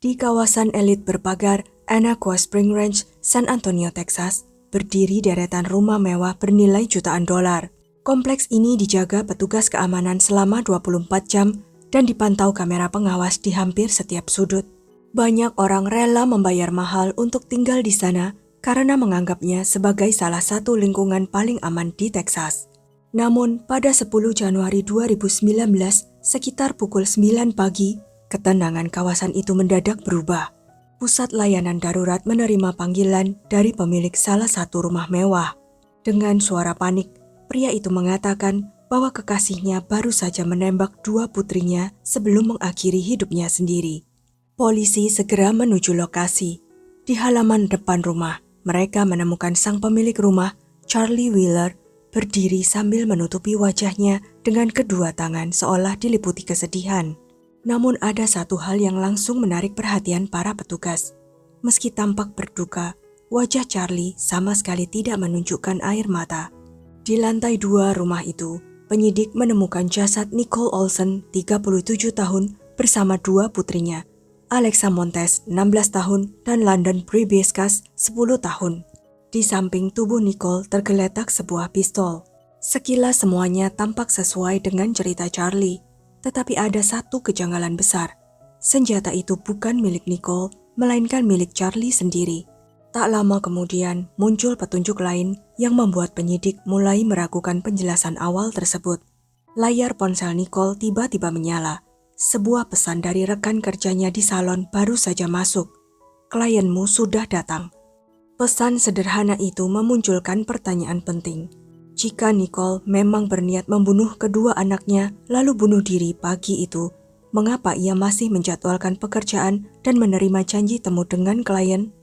Di kawasan elit berpagar Anaqua Spring Ranch, San Antonio, Texas, berdiri deretan rumah mewah bernilai jutaan dolar. Kompleks ini dijaga petugas keamanan selama 24 jam dan dipantau kamera pengawas di hampir setiap sudut. Banyak orang rela membayar mahal untuk tinggal di sana karena menganggapnya sebagai salah satu lingkungan paling aman di Texas. Namun, pada 10 Januari 2019, sekitar pukul 9 pagi, ketenangan kawasan itu mendadak berubah. Pusat layanan darurat menerima panggilan dari pemilik salah satu rumah mewah. Dengan suara panik, pria itu mengatakan bahwa kekasihnya baru saja menembak dua putrinya sebelum mengakhiri hidupnya sendiri. Polisi segera menuju lokasi. Di halaman depan rumah, mereka menemukan sang pemilik rumah, Charlie Wheeler, berdiri sambil menutupi wajahnya dengan kedua tangan seolah diliputi kesedihan. Namun ada satu hal yang langsung menarik perhatian para petugas. Meski tampak berduka, wajah Charlie sama sekali tidak menunjukkan air mata. Di lantai 2 rumah itu, penyidik menemukan jasad Nicole Olson, 37 tahun, bersama dua putrinya, Alexa Montes, 16 tahun, dan London Bribieskas, 10 tahun. Di samping tubuh Nicole tergeletak sebuah pistol. Sekilas semuanya tampak sesuai dengan cerita Charlie, tetapi ada satu kejanggalan besar. Senjata itu bukan milik Nicole, melainkan milik Charlie sendiri. Tak lama kemudian, muncul petunjuk lain yang membuat penyidik mulai meragukan penjelasan awal tersebut. Layar ponsel Nicole tiba-tiba menyala. Sebuah pesan dari rekan kerjanya di salon baru saja masuk. "Klienmu sudah datang." Pesan sederhana itu memunculkan pertanyaan penting. Jika Nicole memang berniat membunuh kedua anaknya lalu bunuh diri pagi itu, mengapa ia masih menjadwalkan pekerjaan dan menerima janji temu dengan klien?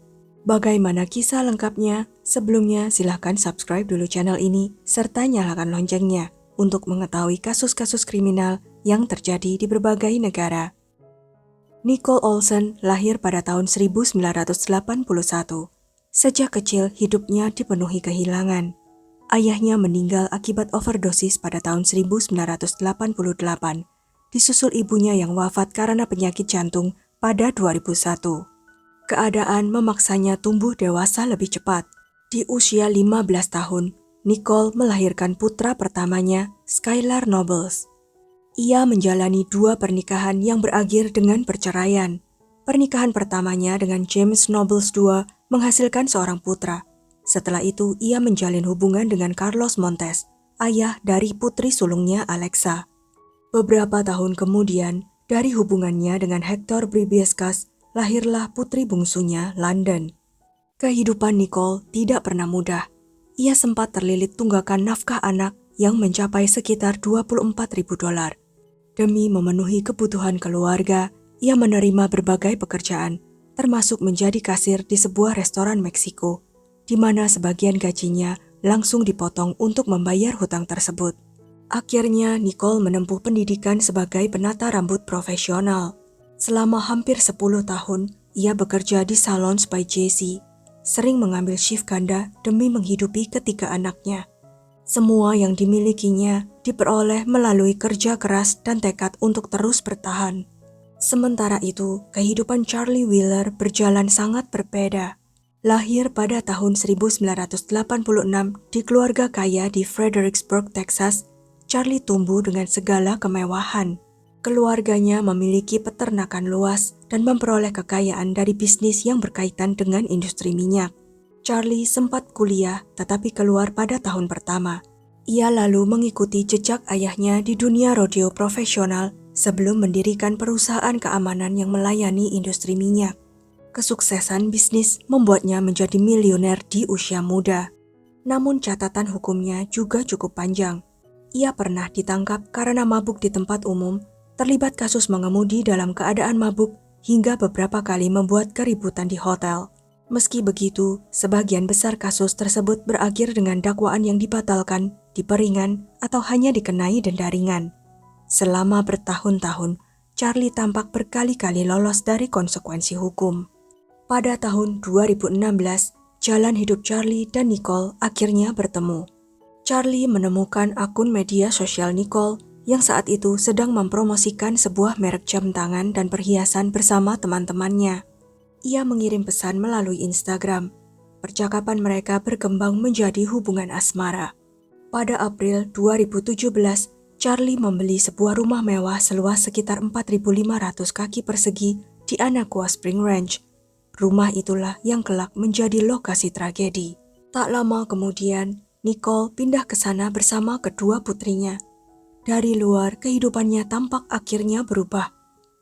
Bagaimana kisah lengkapnya? Sebelumnya silahkan subscribe dulu channel ini serta nyalakan loncengnya untuk mengetahui kasus-kasus kriminal yang terjadi di berbagai negara. Nicole Olson lahir pada tahun 1981. Sejak kecil hidupnya dipenuhi kehilangan. Ayahnya meninggal akibat overdosis pada tahun 1988, disusul ibunya yang wafat karena penyakit jantung pada 2001. Keadaan memaksanya tumbuh dewasa lebih cepat. Di usia 15 tahun, Nicole melahirkan putra pertamanya, Skylar Nobles. Ia menjalani 2 pernikahan yang berakhir dengan perceraian. Pernikahan pertamanya dengan James Nobles II menghasilkan seorang putra. Setelah itu, ia menjalin hubungan dengan Carlos Montes, ayah dari putri sulungnya Alexa. Beberapa tahun kemudian, dari hubungannya dengan Hector Bribieskas, lahirlah putri bungsunya, London. Kehidupan Nicole tidak pernah mudah. Ia sempat terlilit tunggakan nafkah anak yang mencapai sekitar $24.000. Demi memenuhi kebutuhan keluarga, ia menerima berbagai pekerjaan, termasuk menjadi kasir di sebuah restoran Meksiko, di mana sebagian gajinya langsung dipotong untuk membayar hutang tersebut. Akhirnya, Nicole menempuh pendidikan sebagai penata rambut profesional. Selama hampir 10 tahun, ia bekerja di salon by Jesse, sering mengambil shift ganda demi menghidupi ketiga anaknya. Semua yang dimilikinya diperoleh melalui kerja keras dan tekad untuk terus bertahan. Sementara itu, kehidupan Charlie Wheeler berjalan sangat berbeda. Lahir pada tahun 1986 di keluarga kaya di Fredericksburg, Texas, Charlie tumbuh dengan segala kemewahan. Keluarganya memiliki peternakan luas dan memperoleh kekayaan dari bisnis yang berkaitan dengan industri minyak. Charlie sempat kuliah tetapi keluar pada tahun pertama. Ia lalu mengikuti jejak ayahnya di dunia rodeo profesional sebelum mendirikan perusahaan keamanan yang melayani industri minyak. Kesuksesan bisnis membuatnya menjadi milioner di usia muda. Namun catatan hukumnya juga cukup panjang. Ia pernah ditangkap karena mabuk di tempat umum, terlibat kasus mengemudi dalam keadaan mabuk, hingga beberapa kali membuat keributan di hotel. Meski begitu, sebagian besar kasus tersebut berakhir dengan dakwaan yang dibatalkan, diperingan, atau hanya dikenai denda ringan. Selama bertahun-tahun, Charlie tampak berkali-kali lolos dari konsekuensi hukum. Pada tahun 2016, jalan hidup Charlie dan Nicole akhirnya bertemu. Charlie menemukan akun media sosial Nicole yang saat itu sedang mempromosikan sebuah merek jam tangan dan perhiasan bersama teman-temannya. Ia mengirim pesan melalui Instagram. Percakapan mereka berkembang menjadi hubungan asmara. Pada April 2017, Charlie membeli sebuah rumah mewah seluas sekitar 4.500 kaki persegi di Anaqua Spring Ranch. Rumah itulah yang kelak menjadi lokasi tragedi. Tak lama kemudian, Nicole pindah ke sana bersama kedua putrinya. Dari luar, kehidupannya tampak akhirnya berubah.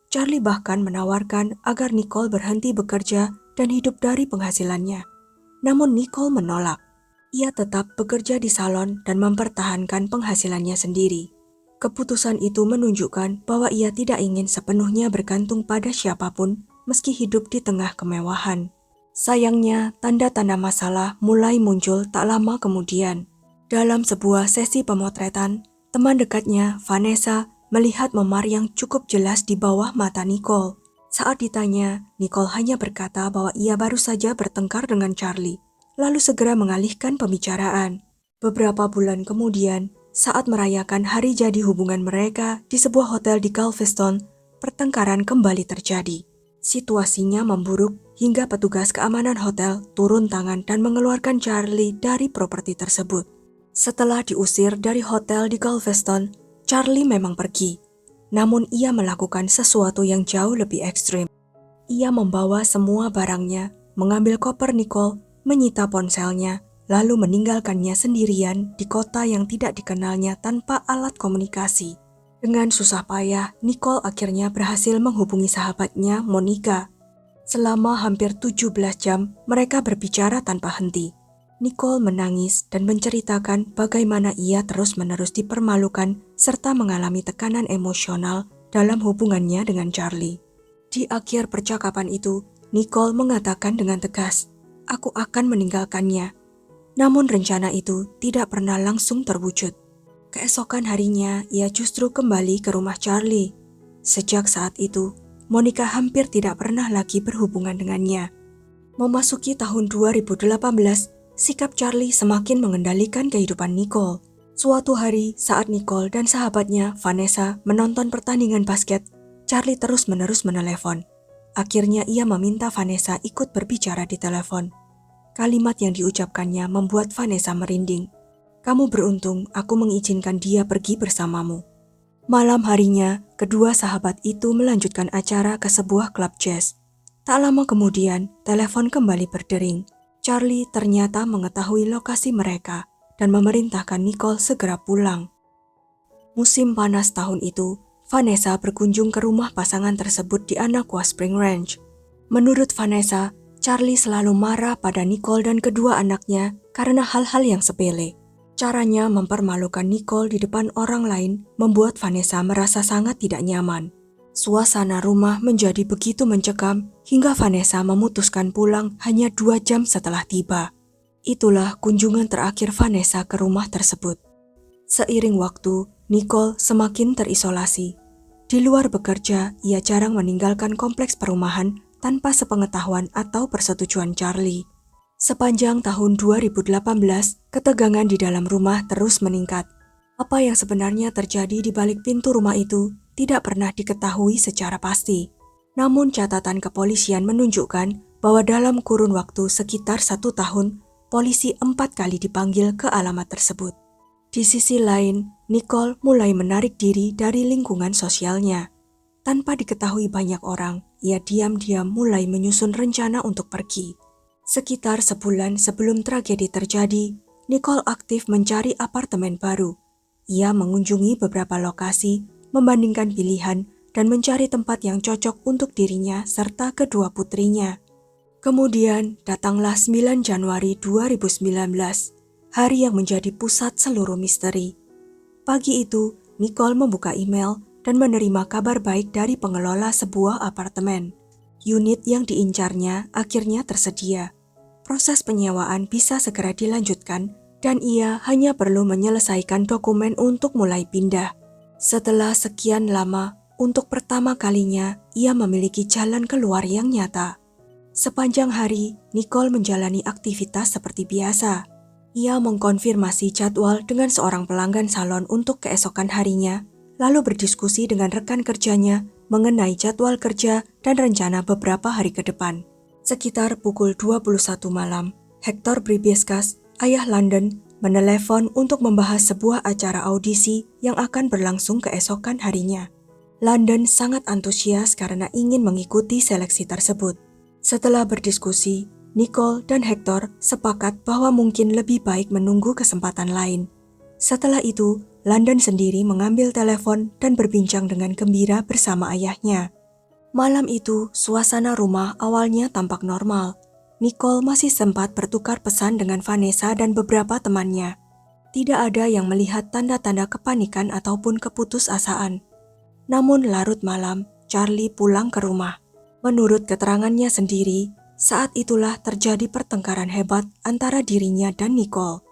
Charlie bahkan menawarkan agar Nicole berhenti bekerja dan hidup dari penghasilannya. Namun Nicole menolak. Ia tetap bekerja di salon dan mempertahankan penghasilannya sendiri. Keputusan itu menunjukkan bahwa ia tidak ingin sepenuhnya bergantung pada siapapun meski hidup di tengah kemewahan. Sayangnya, tanda-tanda masalah mulai muncul tak lama kemudian. Dalam sebuah sesi pemotretan, teman dekatnya, Vanessa, melihat memar yang cukup jelas di bawah mata Nicole. Saat ditanya, Nicole hanya berkata bahwa ia baru saja bertengkar dengan Charlie, lalu segera mengalihkan pembicaraan. Beberapa bulan kemudian, saat merayakan hari jadi hubungan mereka di sebuah hotel di Galveston, pertengkaran kembali terjadi. Situasinya memburuk hingga petugas keamanan hotel turun tangan dan mengeluarkan Charlie dari properti tersebut. Setelah diusir dari hotel di Galveston, Charlie memang pergi. Namun ia melakukan sesuatu yang jauh lebih ekstrim. Ia membawa semua barangnya, mengambil koper Nicole, menyita ponselnya, lalu meninggalkannya sendirian di kota yang tidak dikenalnya tanpa alat komunikasi. Dengan susah payah, Nicole akhirnya berhasil menghubungi sahabatnya, Monica. Selama hampir 17 jam, mereka berbicara tanpa henti. Nicole menangis dan menceritakan bagaimana ia terus-menerus dipermalukan serta mengalami tekanan emosional dalam hubungannya dengan Charlie. Di akhir percakapan itu, Nicole mengatakan dengan tegas, "Aku akan meninggalkannya." Namun rencana itu tidak pernah langsung terwujud. Keesokan harinya, ia justru kembali ke rumah Charlie. Sejak saat itu, Monica hampir tidak pernah lagi berhubungan dengannya. Memasuki tahun 2018, sikap Charlie semakin mengendalikan kehidupan Nicole. Suatu hari, saat Nicole dan sahabatnya, Vanessa, menonton pertandingan basket, Charlie terus-menerus menelepon. Akhirnya ia meminta Vanessa ikut berbicara di telepon. Kalimat yang diucapkannya membuat Vanessa merinding. "Kamu beruntung aku mengizinkan dia pergi bersamamu." Malam harinya, kedua sahabat itu melanjutkan acara ke sebuah klub jazz. Tak lama kemudian, telepon kembali berdering. Charlie ternyata mengetahui lokasi mereka dan memerintahkan Nicole segera pulang. Musim panas tahun itu, Vanessa berkunjung ke rumah pasangan tersebut di Anaqua Spring Ranch. Menurut Vanessa, Charlie selalu marah pada Nicole dan kedua anaknya karena hal-hal yang sepele. Caranya mempermalukan Nicole di depan orang lain membuat Vanessa merasa sangat tidak nyaman. Suasana rumah menjadi begitu mencekam hingga Vanessa memutuskan pulang hanya 2 jam setelah tiba. Itulah kunjungan terakhir Vanessa ke rumah tersebut. Seiring waktu, Nicole semakin terisolasi. Di luar bekerja, ia jarang meninggalkan kompleks perumahan tanpa sepengetahuan atau persetujuan Charlie. Sepanjang tahun 2018, ketegangan di dalam rumah terus meningkat. Apa yang sebenarnya terjadi di balik pintu rumah itu tidak pernah diketahui secara pasti. Namun catatan kepolisian menunjukkan bahwa dalam kurun waktu sekitar 1 tahun, polisi 4 kali dipanggil ke alamat tersebut. Di sisi lain, Nicole mulai menarik diri dari lingkungan sosialnya. Tanpa diketahui banyak orang, ia diam-diam mulai menyusun rencana untuk pergi. Sekitar sebulan sebelum tragedi terjadi, Nicole aktif mencari apartemen baru. Ia mengunjungi beberapa lokasi, membandingkan pilihan, dan mencari tempat yang cocok untuk dirinya serta kedua putrinya. Kemudian datanglah 9 Januari 2019, hari yang menjadi pusat seluruh misteri. Pagi itu, Nicole membuka email dan menerima kabar baik dari pengelola sebuah apartemen. Unit yang diincarnya akhirnya tersedia. Proses penyewaan bisa segera dilanjutkan dan ia hanya perlu menyelesaikan dokumen untuk mulai pindah. Setelah sekian lama, untuk pertama kalinya ia memiliki jalan keluar yang nyata. Sepanjang hari, Nicole menjalani aktivitas seperti biasa. Ia mengkonfirmasi jadwal dengan seorang pelanggan salon untuk keesokan harinya, lalu berdiskusi dengan rekan kerjanya mengenai jadwal kerja dan rencana beberapa hari ke depan. Sekitar pukul 21 malam, Hector Bribieskas, ayah London, menelepon untuk membahas sebuah acara audisi yang akan berlangsung keesokan harinya. London sangat antusias karena ingin mengikuti seleksi tersebut. Setelah berdiskusi, Nicole dan Hector sepakat bahwa mungkin lebih baik menunggu kesempatan lain. Setelah itu, London sendiri mengambil telepon dan berbincang dengan gembira bersama ayahnya. Malam itu, suasana rumah awalnya tampak normal. Nicole masih sempat bertukar pesan dengan Vanessa dan beberapa temannya. Tidak ada yang melihat tanda-tanda kepanikan ataupun keputusasaan. Namun larut malam, Charlie pulang ke rumah. Menurut keterangannya sendiri, saat itulah terjadi pertengkaran hebat antara dirinya dan Nicole.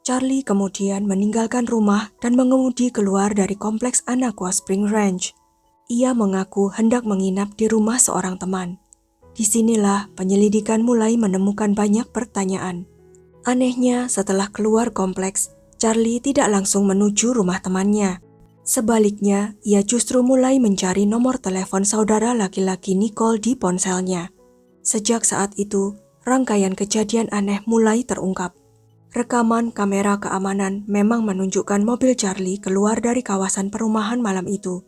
Charlie kemudian meninggalkan rumah dan mengemudi keluar dari kompleks Anaqua Spring Ranch. Ia mengaku hendak menginap di rumah seorang teman. Disinilah penyelidikan mulai menemukan banyak pertanyaan. Anehnya, setelah keluar kompleks, Charlie tidak langsung menuju rumah temannya. Sebaliknya, ia justru mulai mencari nomor telepon saudara laki-laki Nicole di ponselnya. Sejak saat itu, rangkaian kejadian aneh mulai terungkap. Rekaman kamera keamanan memang menunjukkan mobil Charlie keluar dari kawasan perumahan malam itu.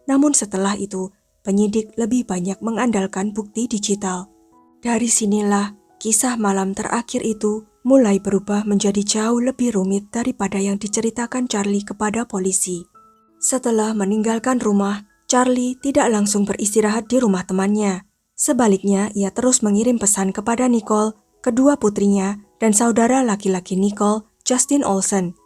Namun setelah itu, penyidik lebih banyak mengandalkan bukti digital. Dari sinilah, kisah malam terakhir itu mulai berubah menjadi jauh lebih rumit daripada yang diceritakan Charlie kepada polisi. Setelah meninggalkan rumah, Charlie tidak langsung beristirahat di rumah temannya. Sebaliknya, ia terus mengirim pesan kepada Nicole, kedua putrinya, dan saudara laki-laki Nicole, Justin Olsen.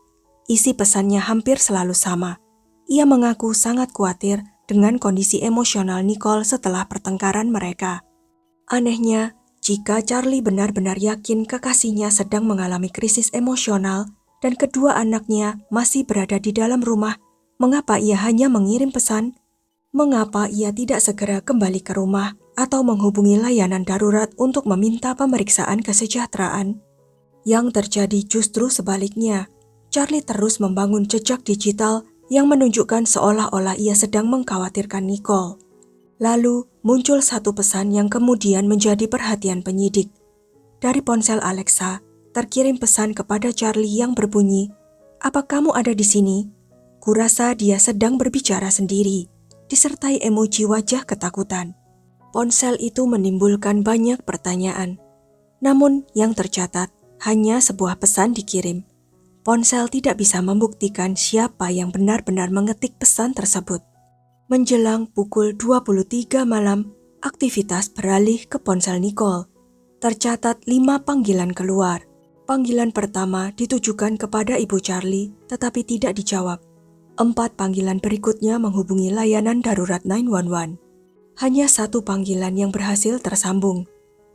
Isi pesannya hampir selalu sama. Ia mengaku sangat khawatir dengan kondisi emosional Nicole setelah pertengkaran mereka. Anehnya, jika Charlie benar-benar yakin kekasihnya sedang mengalami krisis emosional dan kedua anaknya masih berada di dalam rumah, mengapa ia hanya mengirim pesan? Mengapa ia tidak segera kembali ke rumah atau menghubungi layanan darurat untuk meminta pemeriksaan kesejahteraan? Yang terjadi justru sebaliknya. Charlie terus membangun jejak digital yang menunjukkan seolah-olah ia sedang mengkhawatirkan Nicole. Lalu muncul satu pesan yang kemudian menjadi perhatian penyidik. Dari ponsel Alexa, terkirim pesan kepada Charlie yang berbunyi, "Apa kamu ada di sini?" Kurasa dia sedang berbicara sendiri, disertai emoji wajah ketakutan. Ponsel itu menimbulkan banyak pertanyaan. Namun yang tercatat hanya sebuah pesan dikirim. Ponsel tidak bisa membuktikan siapa yang benar-benar mengetik pesan tersebut. Menjelang pukul 23 malam, aktivitas beralih ke ponsel Nicole. Tercatat 5 panggilan keluar. Panggilan pertama ditujukan kepada ibu Charlie, tetapi tidak dijawab. 4 panggilan berikutnya menghubungi layanan darurat 911. Hanya 1 panggilan yang berhasil tersambung.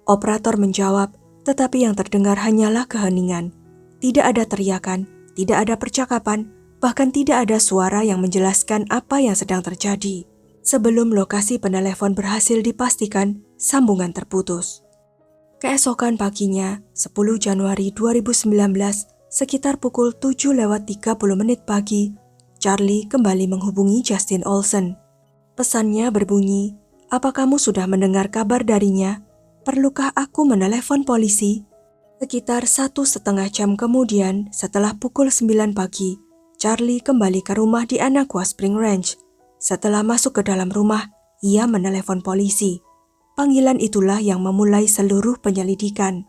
Operator menjawab, tetapi yang terdengar hanyalah keheningan. Tidak ada teriakan, tidak ada percakapan, bahkan tidak ada suara yang menjelaskan apa yang sedang terjadi. Sebelum lokasi penelepon berhasil dipastikan, sambungan terputus. Keesokan paginya, 10 Januari 2019, sekitar pukul 7:30 pagi, Charlie kembali menghubungi Justin Olsen. Pesannya berbunyi, "Apa kamu sudah mendengar kabar darinya? Perlukah aku menelepon polisi?" Sekitar 1,5 jam kemudian, setelah pukul 9 pagi, Charlie kembali ke rumah di Anaqua Spring Ranch. Setelah masuk ke dalam rumah, ia menelepon polisi. Panggilan itulah yang memulai seluruh penyelidikan.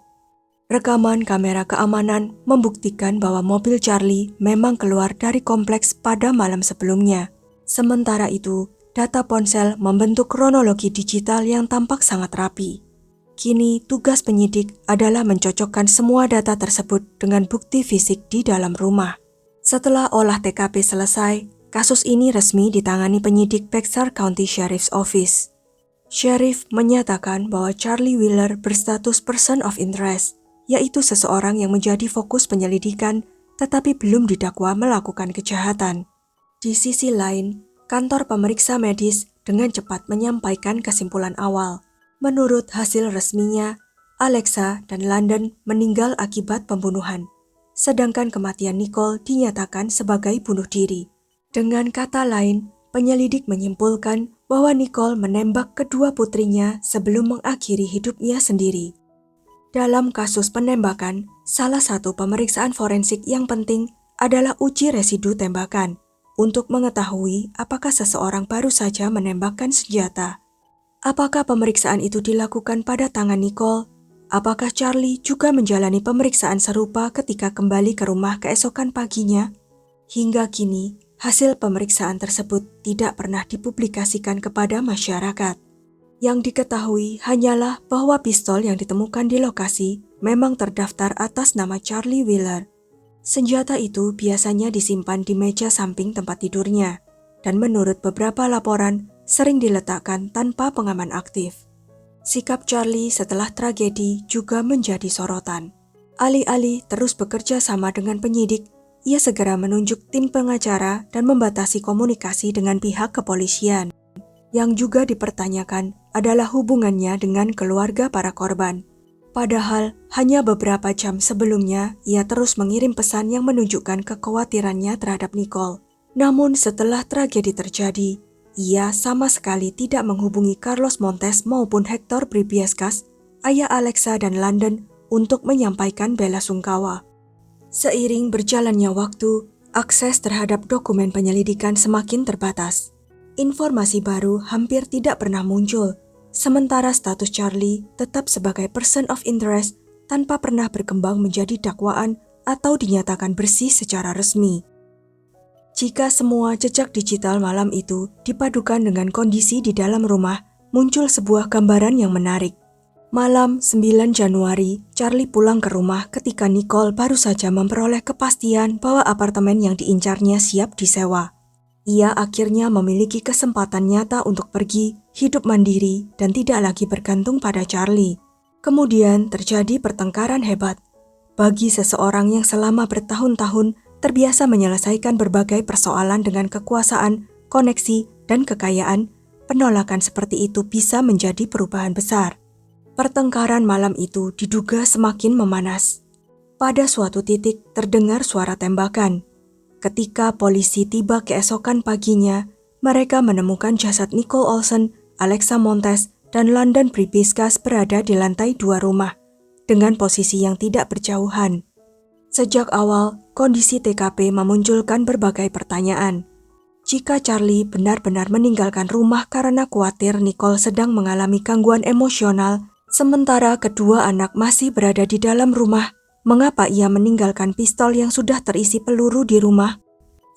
Rekaman kamera keamanan membuktikan bahwa mobil Charlie memang keluar dari kompleks pada malam sebelumnya. Sementara itu, data ponsel membentuk kronologi digital yang tampak sangat rapi. Kini, tugas penyidik adalah mencocokkan semua data tersebut dengan bukti fisik di dalam rumah. Setelah olah TKP selesai, kasus ini resmi ditangani penyidik Bexar County Sheriff's Office. Sheriff menyatakan bahwa Charlie Wheeler berstatus person of interest, yaitu seseorang yang menjadi fokus penyelidikan tetapi belum didakwa melakukan kejahatan. Di sisi lain, kantor pemeriksa medis dengan cepat menyampaikan kesimpulan awal. Menurut hasil resminya, Alexa dan London meninggal akibat pembunuhan, sedangkan kematian Nicole dinyatakan sebagai bunuh diri. Dengan kata lain, penyelidik menyimpulkan bahwa Nicole menembak kedua putrinya sebelum mengakhiri hidupnya sendiri. Dalam kasus penembakan, salah satu pemeriksaan forensik yang penting adalah uji residu tembakan untuk mengetahui apakah seseorang baru saja menembakkan senjata. Apakah pemeriksaan itu dilakukan pada tangan Nicole? Apakah Charlie juga menjalani pemeriksaan serupa ketika kembali ke rumah keesokan paginya? Hingga kini, hasil pemeriksaan tersebut tidak pernah dipublikasikan kepada masyarakat. Yang diketahui hanyalah bahwa pistol yang ditemukan di lokasi memang terdaftar atas nama Charlie Wheeler. Senjata itu biasanya disimpan di meja samping tempat tidurnya, dan menurut beberapa laporan sering diletakkan tanpa pengaman aktif. Sikap Charlie setelah tragedi juga menjadi sorotan. Alih-alih terus bekerja sama dengan penyidik, ia segera menunjuk tim pengacara dan membatasi komunikasi dengan pihak kepolisian. Yang juga dipertanyakan adalah hubungannya dengan keluarga para korban. Padahal hanya beberapa jam sebelumnya, ia terus mengirim pesan yang menunjukkan kekhawatirannya terhadap Nicole. Namun setelah tragedi terjadi, ia sama sekali tidak menghubungi Carlos Montes maupun Hector Bribiescas, ayah Alexa dan London, untuk menyampaikan bela sungkawa. Seiring berjalannya waktu, akses terhadap dokumen penyelidikan semakin terbatas. Informasi baru hampir tidak pernah muncul, sementara status Charlie tetap sebagai person of interest tanpa pernah berkembang menjadi dakwaan atau dinyatakan bersih secara resmi. Jika semua jejak digital malam itu dipadukan dengan kondisi di dalam rumah, muncul sebuah gambaran yang menarik. Malam 9 Januari, Charlie pulang ke rumah ketika Nicole baru saja memperoleh kepastian bahwa apartemen yang diincarnya siap disewa. Ia akhirnya memiliki kesempatan nyata untuk pergi, hidup mandiri, dan tidak lagi bergantung pada Charlie. Kemudian terjadi pertengkaran hebat. Bagi seseorang yang selama bertahun-tahun terbiasa menyelesaikan berbagai persoalan dengan kekuasaan, koneksi, dan kekayaan, penolakan seperti itu bisa menjadi perubahan besar. Pertengkaran malam itu diduga semakin memanas. Pada suatu titik terdengar suara tembakan. Ketika polisi tiba keesokan paginya, mereka menemukan jasad Nicole Olson, Alexa Montes, dan London Bribiescas berada di lantai 2 rumah, dengan posisi yang tidak berjauhan. Sejak awal, kondisi TKP memunculkan berbagai pertanyaan. Jika Charlie benar-benar meninggalkan rumah karena khawatir Nicole sedang mengalami gangguan emosional, sementara kedua anak masih berada di dalam rumah, mengapa ia meninggalkan pistol yang sudah terisi peluru di rumah?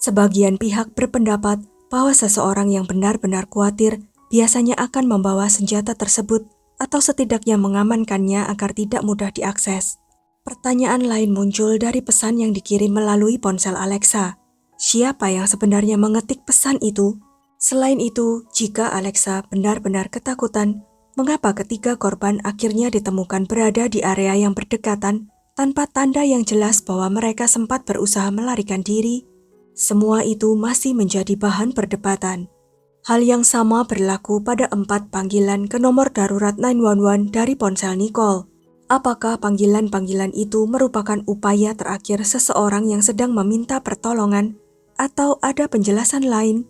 Sebagian pihak berpendapat bahwa seseorang yang benar-benar khawatir biasanya akan membawa senjata tersebut atau setidaknya mengamankannya agar tidak mudah diakses. Pertanyaan lain muncul dari pesan yang dikirim melalui ponsel Alexa. Siapa yang sebenarnya mengetik pesan itu? Selain itu, jika Alexa benar-benar ketakutan, mengapa ketiga korban akhirnya ditemukan berada di area yang berdekatan tanpa tanda yang jelas bahwa mereka sempat berusaha melarikan diri? Semua itu masih menjadi bahan perdebatan. Hal yang sama berlaku pada 4 panggilan ke nomor darurat 911 dari ponsel Nicole. Apakah panggilan-panggilan itu merupakan upaya terakhir seseorang yang sedang meminta pertolongan, atau ada penjelasan lain?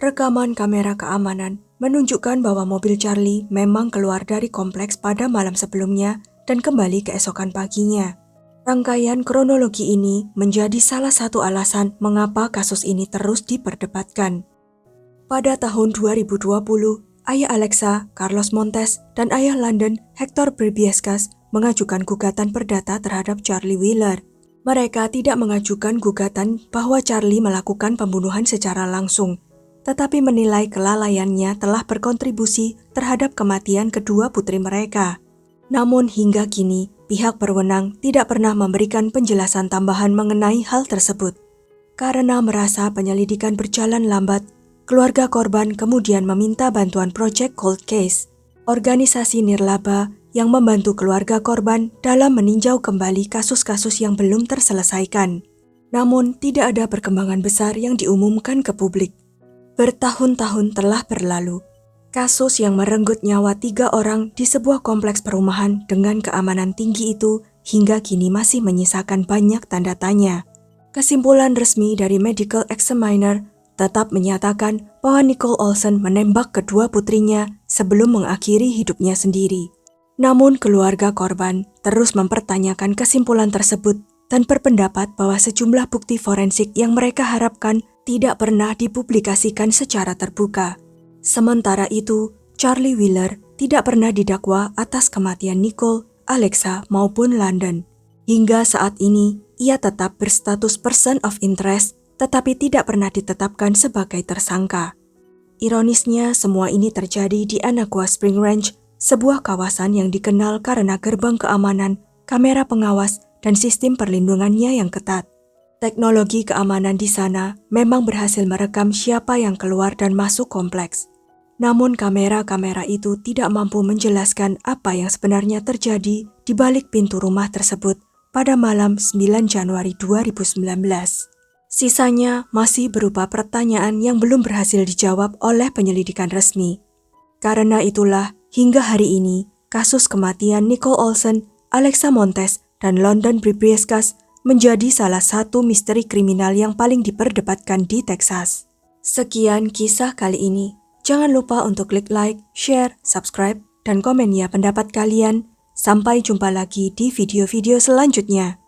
Rekaman kamera keamanan menunjukkan bahwa mobil Charlie memang keluar dari kompleks pada malam sebelumnya dan kembali keesokan paginya. Rangkaian kronologi ini menjadi salah satu alasan mengapa kasus ini terus diperdebatkan. Pada tahun 2020, ayah Alexa, Carlos Montes, dan ayah London, Hector Bribiescas, mengajukan gugatan perdata terhadap Charlie Wheeler. Mereka tidak mengajukan gugatan bahwa Charlie melakukan pembunuhan secara langsung, tetapi menilai kelalaiannya telah berkontribusi terhadap kematian kedua putri mereka. Namun hingga kini, pihak berwenang tidak pernah memberikan penjelasan tambahan mengenai hal tersebut. Karena merasa penyelidikan berjalan lambat, keluarga korban kemudian meminta bantuan Project Cold Case, organisasi nirlaba yang membantu keluarga korban dalam meninjau kembali kasus-kasus yang belum terselesaikan. Namun tidak ada perkembangan besar yang diumumkan ke publik. Bertahun-tahun telah berlalu. Kasus yang merenggut nyawa 3 orang di sebuah kompleks perumahan dengan keamanan tinggi itu hingga kini masih menyisakan banyak tanda tanya. Kesimpulan resmi dari Medical Examiner tetap menyatakan bahwa Nicole Olsen menembak kedua putrinya sebelum mengakhiri hidupnya sendiri. Namun keluarga korban terus mempertanyakan kesimpulan tersebut dan berpendapat bahwa sejumlah bukti forensik yang mereka harapkan tidak pernah dipublikasikan secara terbuka. Sementara itu, Charlie Wheeler tidak pernah didakwa atas kematian Nicole, Alexa maupun London. Hingga saat ini, ia tetap berstatus person of interest tetapi tidak pernah ditetapkan sebagai tersangka. Ironisnya, semua ini terjadi di Anaqua Spring Ranch, sebuah kawasan yang dikenal karena gerbang keamanan, kamera pengawas, dan sistem perlindungannya yang ketat. Teknologi keamanan di sana memang berhasil merekam siapa yang keluar dan masuk kompleks. Namun kamera-kamera itu tidak mampu menjelaskan apa yang sebenarnya terjadi di balik pintu rumah tersebut pada malam 9 Januari 2019. Sisanya masih berupa pertanyaan yang belum berhasil dijawab oleh penyelidikan resmi. Karena itulah, hingga hari ini, kasus kematian Nicole Olsen, Alexa Montes, dan London Bribrieskas menjadi salah satu misteri kriminal yang paling diperdebatkan di Texas. Sekian kisah kali ini. Jangan lupa untuk klik like, share, subscribe, dan komen ya pendapat kalian. Sampai jumpa lagi di video-video selanjutnya.